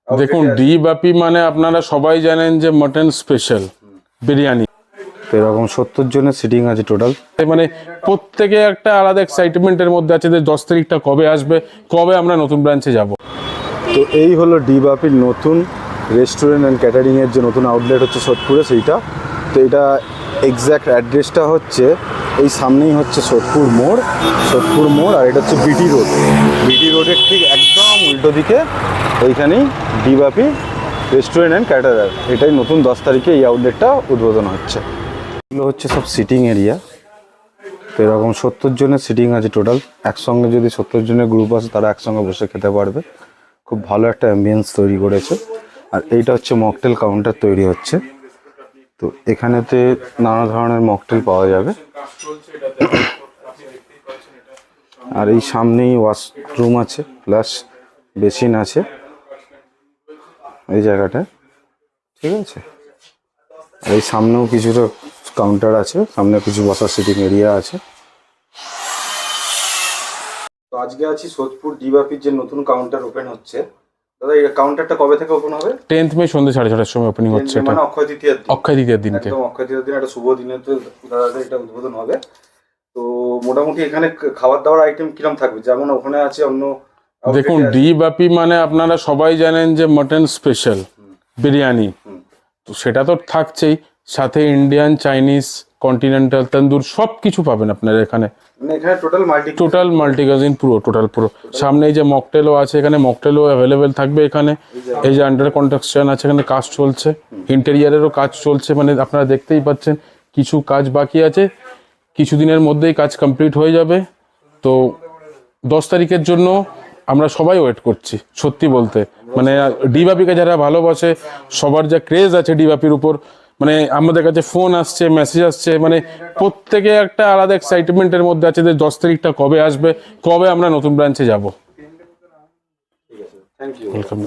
দেখুন ডি বাপি মানে আপনারা সবাই জানেন যে মটন স্পেশাল বিরিয়ানি, তো এরকম 70 জনের সিটিং আছে টোটাল। মানে প্রত্যেকে একটা আলাদা এক্সাইটমেন্টের মধ্যে আছে যে 10 তারিখটা কবে আসবে, কবে আমরা নতুন ব্রাঞ্চে যাব। তো এই হলো ডি বাপির নতুন রেস্টুরেন্ট অ্যান্ড ক্যাটারিংয়ের যে নতুন আউটলেট হচ্ছে সোদপুরে সেইটা। তো এটা এক্স্যাক্ট অ্যাড্রেসটা হচ্ছে এই সামনেই হচ্ছে সোদপুর মোড় আর এটা হচ্ছে বিটি রোডের ঠিক একদম উল্টো দিকে এইখানেই D Bapi restaurant and caterer. এটাই নতুন 10 তারিখে এই আউটলেটটা উদ্বোধন হচ্ছে। এগুলো হচ্ছে সব সিটিং এরিয়া। তো এরকম 70 জনের সিটিং আছে টোটাল। একসঙ্গে যদি 70 জনের গ্রুপ আছে তারা একসঙ্গে বসে খেতে পারবে। খুব ভালো একটা অ্যাম্বিয়েন্স তৈরি করেছে। আর এইটা হচ্ছে মকটেল কাউন্টার তৈরি হচ্ছে। তো এখানেতে নানা ধরনের মকটেল পাওয়া যাবে। আর এই সামনেই ওয়াশরুম আছে প্লাস বেসিন আছে এই জায়গাটায়, ঠিক আছে। আর এই সামনেও কিছুটা কাউন্টার আছে, সামনে কিছু বসার সিটিং এরিয়া আছে। তো আজকে আছি সোদপুর ডি বাপির যে নতুন কাউন্টার ওপেন হচ্ছে। দাদা এই কাউন্টারটা কবে থেকে ওপেন হবে? 10th মে সন্ধ্যে 6:30টার সময় ওপেনিং হচ্ছে। মানে অক্ষয় তৃতীয়ার দিন। একদম অক্ষয় তৃতীয়ার দিন একটা শুভ দিনে তো দাদা এটা উদ্বোধন হবে। তো মোটামুটি এখানে খাবার দাবার আইটেম কিরকম থাকবে? যেমন ওখানে আছে অন্য। দেখুন ডি বাপি মানে আপনারা সবাই জানেন যে মটন স্পেশাল বিরিয়ানি, তো সেটা তো থাকছেই, সাথে ইন্ডিয়ান, চাইনিজ, কন্টিনেন্টাল, তন্দুর সব কিছু পাবেন আপনারা এখানে। মানে এখানে টোটাল মাল্টি কাজিন পুরো। সামনে এই যে মকটেলও আছে, এখানে মকটেলও অ্যাভেলেবেল থাকবে এখানে। এই যে আন্ডার কনস্ট্রাকশন আছে, এখানে কাজ চলছে, ইন্টেরিয়ারেরও কাজ চলছে। মানে আপনারা দেখতেই পাচ্ছেন কিছু কাজ বাকি আছে, কিছুদিনের মধ্যেই কাজ কমপ্লিট হয়ে যাবে। তো 10 তারিখের জন্য আমরা সবাই ওয়েট করছি। সত্যি বলতে মানে ডি বাপিকে যারা ভালোবাসে, সবার যা ক্রেজ আছে ডি বাপির উপর, মানে আমাদের কাছে ফোন আসছে, মেসেজ আসছে, মানে প্রত্যেকে একটা আলাদা এক্সাইটমেন্টের মধ্যে আছে যে 10 তারিখটা কবে আসবে, কবে আমরা নতুন ব্রাঞ্চে যাব। Thank you. ওয়েলকাম।